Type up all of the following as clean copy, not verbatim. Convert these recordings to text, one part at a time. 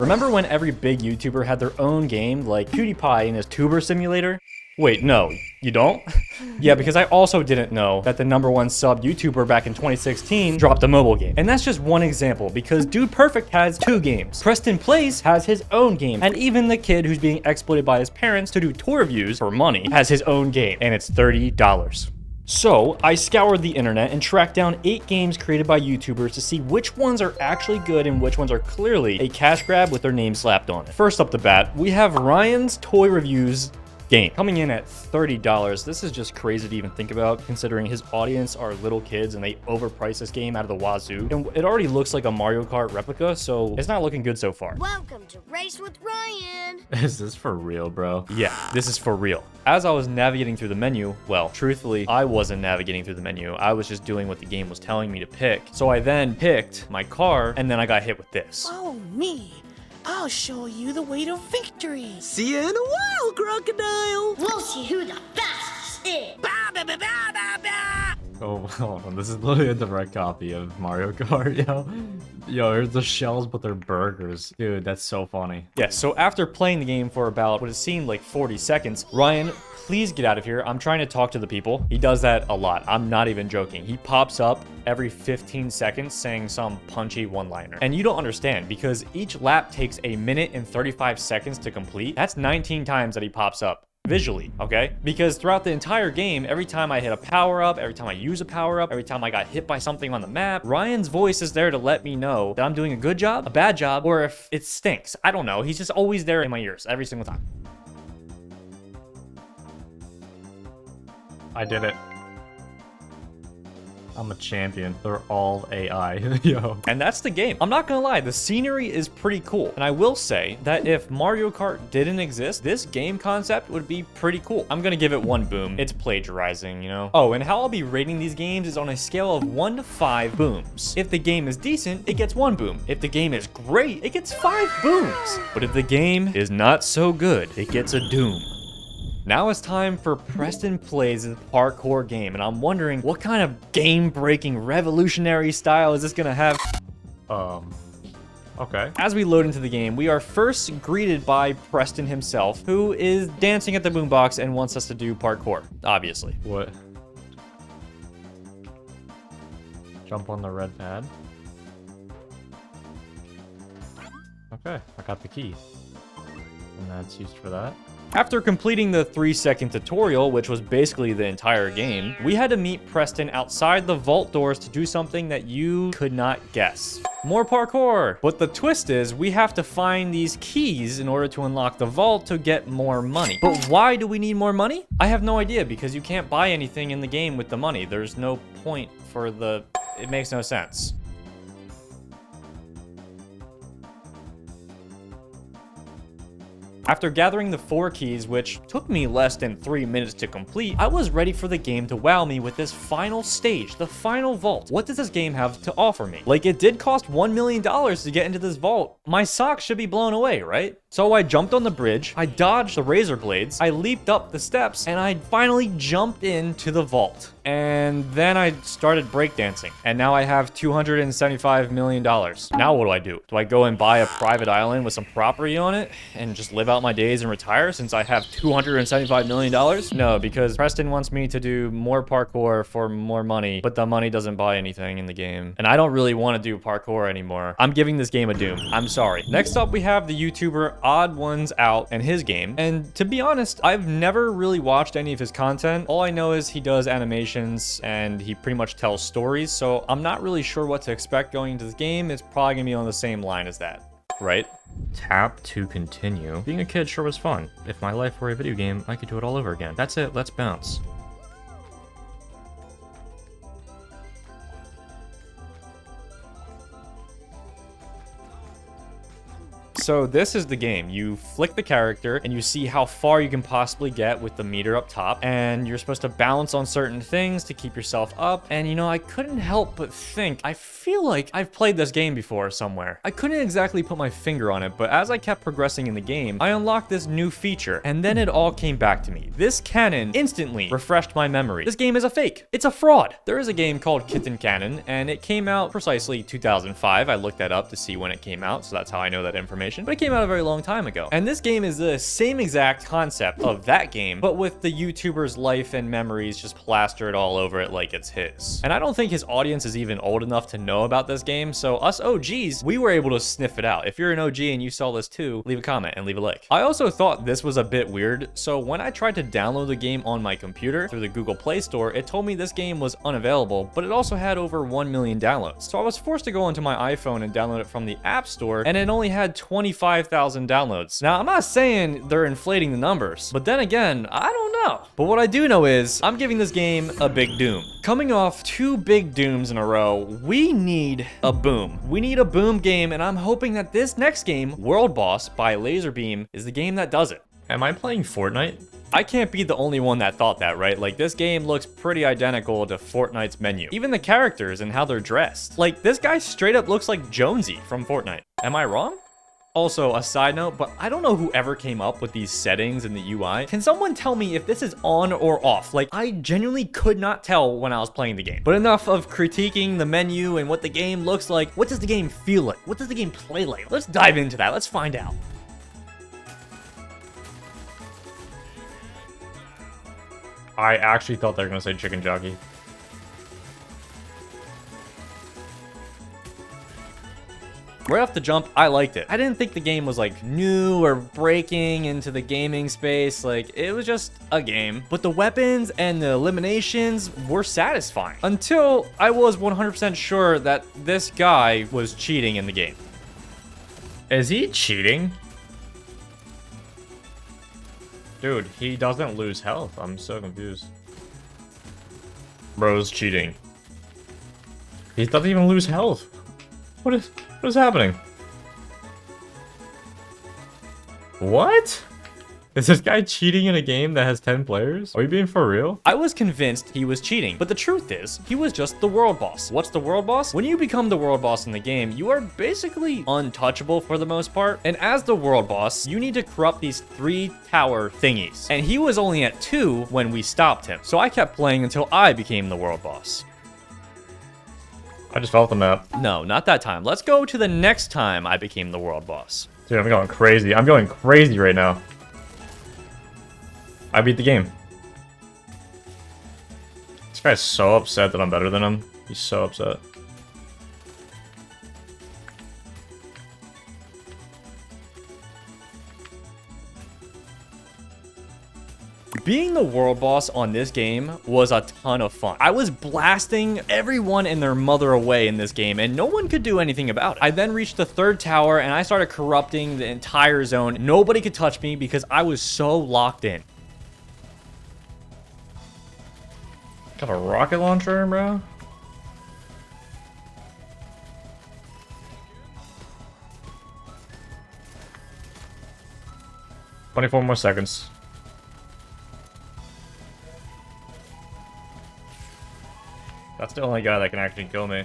Remember when every big YouTuber had their own game, like PewDiePie in his Tuber Simulator? Wait, no, you don't? Yeah, because I also didn't know that the #1 sub YouTuber back in 2016 dropped a mobile game. And that's just one example, because Dude Perfect has 2 games. Preston Plays has his own game. And even the kid who's being exploited by his parents to do tour reviews for money has his own game, and it's $30. So, I scoured the internet and tracked down 8 games created by YouTubers to see which ones are actually good and which ones are clearly a cash grab with their name slapped on it. First up the bat, we have Ryan's Toy Reviews game. Coming in at $30. This is just crazy to even think about, considering his audience are little kids and they overprice this game out of the wazoo. And it already looks like a Mario Kart replica, so it's not looking good so far. Welcome to Race with Ryan. Is this for real, bro? Yeah, this is for real. As I was navigating through the menu, well, truthfully, I wasn't navigating through the menu. I was just doing what the game was telling me to pick. So I then picked my car, and then I got hit with this. Follow me. I'll show you the way to victory. See you in a while, crocodile. We'll see who the fastest is. Oh, hold on. This is literally a direct copy of Mario Kart, yo. Yo, here's the shells, but they're burgers. Dude, that's so funny. Yeah, so after playing the game for about what it seemed like 40 seconds, Ryan, please get out of here. I'm trying to talk to the people. He does that a lot. I'm not even joking. He pops up every 15 seconds saying some punchy one-liner. And you don't understand, because each lap takes 1 minute and 35 seconds to complete. That's 19 times that he pops up visually, okay? Because throughout the entire game, every time I hit a power-up, every time I use a power-up, every time I got hit by something on the map, Ryan's voice is there to let me know that I'm doing a good job, a bad job, or if it stinks. I don't know. He's just always there in my ears every single time. I did it. I'm a champion. They're all AI, yo. And that's the game. I'm not gonna lie, the scenery is pretty cool. And I will say that if Mario Kart didn't exist, this game concept would be pretty cool. I'm gonna give it 1 boom. It's plagiarizing, you know? Oh, and how I'll be rating these games is on a scale of 1 to 5 booms. If the game is decent, it gets 1 boom. If the game is great, it gets 5 booms. But if the game is not so good, it gets a doom. Now it's time for Preston Plays' parkour game, and I'm wondering what kind of game-breaking, revolutionary style is this gonna have? Okay. As we load into the game, we are first greeted by Preston himself, who is dancing at the boombox and wants us to do parkour, obviously. What? Jump on the red pad. Okay, I got the key. And that's used for that. After completing the 3-second tutorial, which was basically the entire game, we had to meet Preston outside the vault doors to do something that you could not guess. More parkour! But the twist is, we have to find these keys in order to unlock the vault to get more money. But why do we need more money? I have no idea, because you can't buy anything in the game with the money. There's no point for the... It makes no sense. After gathering the 4 keys, which took me less than 3 minutes to complete, I was ready for the game to wow me with this final stage, the final vault. What does this game have to offer me? Like, it did cost $1 million to get into this vault. My socks should be blown away, right? So I jumped on the bridge, I dodged the razor blades, I leaped up the steps, and I finally jumped into the vault. And then I started breakdancing, and now I have $275 million. Now what do? Do I go and buy a private island with some property on it and just live out my days and retire since I have $275 million? No, because Preston wants me to do more parkour for more money, but the money doesn't buy anything in the game. And I don't really want to do parkour anymore. I'm giving this game a doom. I'm sorry. Next up, we have the YouTuber Odd Ones Out and his game. And to be honest, I've never really watched any of his content. All I know is he does animations and he pretty much tells stories, so I'm not really sure what to expect going into this game. It's probably gonna be on the same line as that, right? Tap to continue. Being a kid sure was fun. If my life were a video game, I could do it all over again. That's it, let's bounce. So this is the game. You flick the character and you see how far you can possibly get with the meter up top, and you're supposed to balance on certain things to keep yourself up. And you know, I couldn't help but think, I feel like I've played this game before somewhere. I couldn't exactly put my finger on it, but as I kept progressing in the game, I unlocked this new feature, and then it all came back to me. This cannon instantly refreshed my memory. This game is a fake. It's a fraud. There is a game called Kitten Cannon, and it came out precisely 2005. I looked that up to see when it came out, so that's how I know that information. PlayStation, but it came out a very long time ago. And this game is the same exact concept of that game, but with the YouTuber's life and memories just plastered all over it like it's his. And I don't think his audience is even old enough to know about this game, so us OGs, we were able to sniff it out. If you're an OG and you saw this too, leave a comment and leave a like. I also thought this was a bit weird, so when I tried to download the game on my computer through the Google Play Store, it told me this game was unavailable, but it also had over 1 million downloads. So I was forced to go onto my iPhone and download it from the App Store, and it only had 25,000 downloads. Now, I'm not saying they're inflating the numbers, but then again, I don't know. But what I do know is I'm giving this game a big doom. Coming off 2 big dooms in a row, we need a boom. We need a boom game, and I'm hoping that this next game, World Boss by Laserbeam, is the game that does it. Am I playing Fortnite? I can't be the only one that thought that, right? Like, this game looks pretty identical to Fortnite's menu. Even the characters and how they're dressed. Like, this guy straight up looks like Jonesy from Fortnite. Am I wrong? Also, a side note, but I don't know who ever came up with these settings in the UI. Can someone tell me if this is on or off? Like, I genuinely could not tell when I was playing the game. But enough of critiquing the menu and what the game looks like. What does the game feel like? What does the game play like? Let's dive into that. Let's find out. I actually thought they were gonna say chicken jockey. Right off the jump, I liked it. I didn't think the game was like new or breaking into the gaming space. Like, it was just a game. But the weapons and the eliminations were satisfying. Until I was 100% sure that this guy was cheating in the game. Is he cheating? Dude, he doesn't lose health. I'm so confused. Bro's cheating. He doesn't even lose health. What is happening? What? Is this guy cheating in a game that has 10 players? Are you being for real? I was convinced he was cheating, but the truth is, he was just the world boss. What's the world boss? When you become the world boss in the game, you are basically untouchable for the most part. And as the world boss, you need to corrupt these 3 tower thingies. And he was only at 2 when we stopped him. So I kept playing until I became the world boss. I just fell off the map. No, not that time. Let's go to the next time I became the world boss. Dude, I'm going crazy. I'm going crazy right now. I beat the game. This guy's so upset that I'm better than him. He's so upset. Being the world boss on this game was a ton of fun. I was blasting everyone and their mother away in this game, and no one could do anything about it. I then reached the 3rd tower, and I started corrupting the entire zone. Nobody could touch me because I was so locked in. Got a rocket launcher, bro? "24 more seconds." That's the only guy that can actually kill me.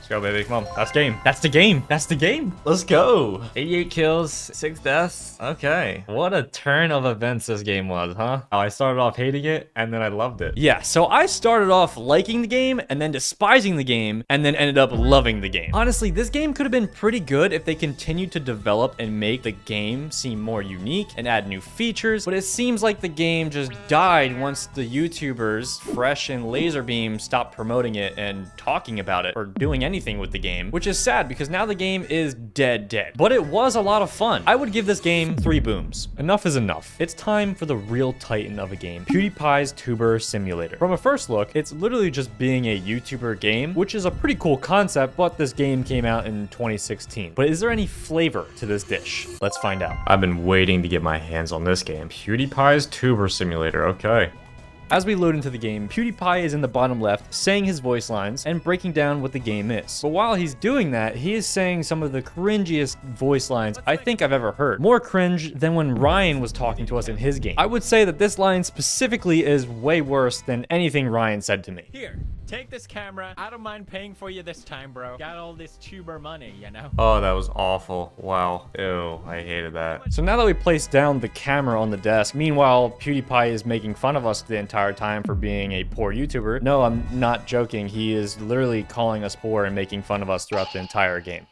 Let's go, baby. Come on. That's game. That's the game. That's the game. Let's go. 88 kills, 6 deaths. Okay. What a turn of events this game was, huh? Oh, I started off hating it, and then I loved it. Yeah, so I started off liking the game, and then despising the game, and then ended up loving the game. Honestly, this game could have been pretty good if they continued to develop and make the game seem more unique and add new features, but it seems like the game just died once the YouTubers, Fresh and Laserbeam, stopped promoting it and talking about it or doing anything with the game, which is sad because now the game is dead. But it was a lot of fun. I would give this game 3 booms. Enough is enough. It's time for the real titan of a game, PewDiePie's Tuber Simulator. From a first look, it's literally just being a YouTuber game, which is a pretty cool concept, but this game came out in 2016. But is there any flavor to this dish? Let's find out. I've been waiting to get my hands on this game. PewDiePie's Tuber Simulator. Okay. As we load into the game, PewDiePie is in the bottom left saying his voice lines and breaking down what the game is. But while he's doing that, he is saying some of the cringiest voice lines I think I've ever heard. More cringe than when Ryan was talking to us in his game. I would say that this line specifically is way worse than anything Ryan said to me. Here, Take this camera. I don't mind paying for you this time, bro. Got all this tuber money, you know? Oh, that was awful. Wow. Ew, I hated that. So now that we placed down the camera on the desk, meanwhile, PewDiePie is making fun of us the entire time for being a poor YouTuber. No, I'm not joking. He is literally calling us poor and making fun of us throughout the entire game.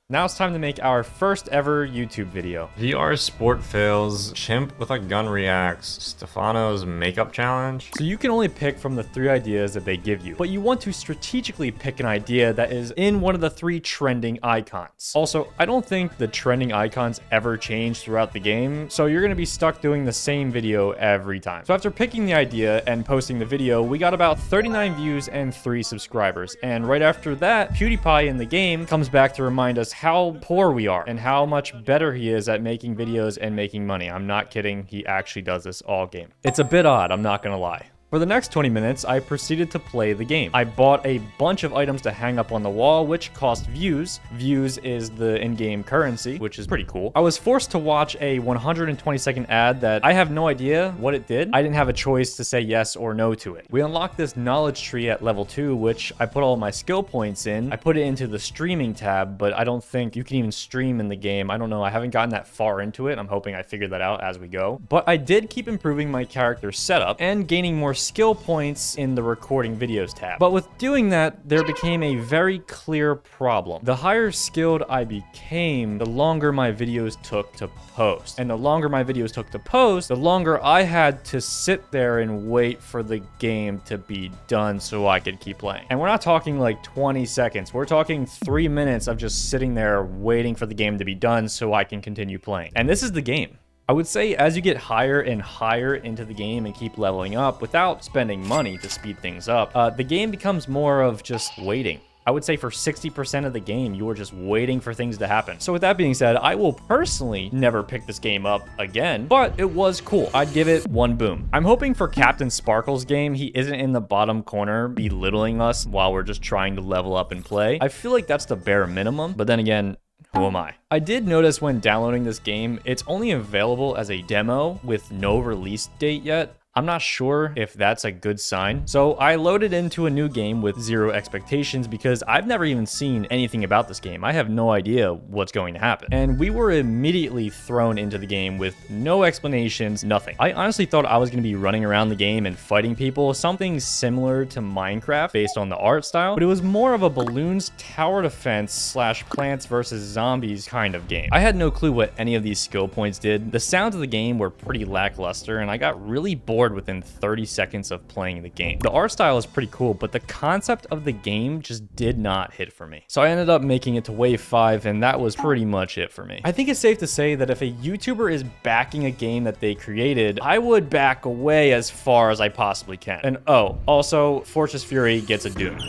Now it's time to make our first ever YouTube video. VR sport fails, chimp with a gun reacts, Stefano's makeup challenge. So you can only pick from the 3 ideas that they give you, but you want to strategically pick an idea that is in one of the 3 trending icons. Also, I don't think the trending icons ever change throughout the game, so you're gonna be stuck doing the same video every time. So after picking the idea and posting the video, we got about 39 views and 3 subscribers. And right after that, PewDiePie in the game comes back to remind us how poor we are and how much better he is at making videos and making money. I'm not kidding. He actually does this all game. It's a bit odd, I'm not gonna lie. For the next 20 minutes, I proceeded to play the game. I bought a bunch of items to hang up on the wall, which cost views. Views is the in-game currency, which is pretty cool. I was forced to watch a 120-second ad that I have no idea what it did. I didn't have a choice to say yes or no to it. We unlocked this knowledge tree at level 2, which I put all my skill points in. I put it into the streaming tab, but I don't think you can even stream in the game. I don't know. I haven't gotten that far into it. I'm hoping I figure that out as we go. But I did keep improving my character setup and gaining more skill points in the recording videos tab. But with doing that, there became a very clear problem. The higher skilled I became, the longer my videos took to post. And the longer my videos took to post, the longer I had to sit there and wait for the game to be done so I could keep playing. And we're not talking like 20 seconds. We're talking 3 minutes of just sitting there waiting for the game to be done so I can continue playing. And this is the game. I would say as you get higher and higher into the game and keep leveling up without spending money to speed things up, the game becomes more of just waiting. I would say for 60% of the game, you are just waiting for things to happen. So with that being said, I will personally never pick this game up again, but it was cool. I'd give it 1 boom. I'm hoping for Captain Sparkle's game, he isn't in the bottom corner belittling us while we're just trying to level up and play. I feel like that's the bare minimum, but then again, who am I? I did notice when downloading this game, it's only available as a demo with no release date yet. I'm not sure if that's a good sign. So I loaded into a new game with 0 expectations because I've never even seen anything about this game. I have no idea what's going to happen. And we were immediately thrown into the game with no explanations, nothing. I honestly thought I was going to be running around the game and fighting people, something similar to Minecraft based on the art style, but it was more of a balloons tower defense / plants versus zombies kind of game. I had no clue what any of these skill points did. The sounds of the game were pretty lackluster and I got really bored within 30 seconds of playing the game. The art style is pretty cool, but the concept of the game just did not hit for me. So I ended up making it to wave 5 and that was pretty much it for me. I think it's safe to say that if a YouTuber is backing a game that they created, I would back away as far as I possibly can. And oh, also Fortress Fury gets a Doom.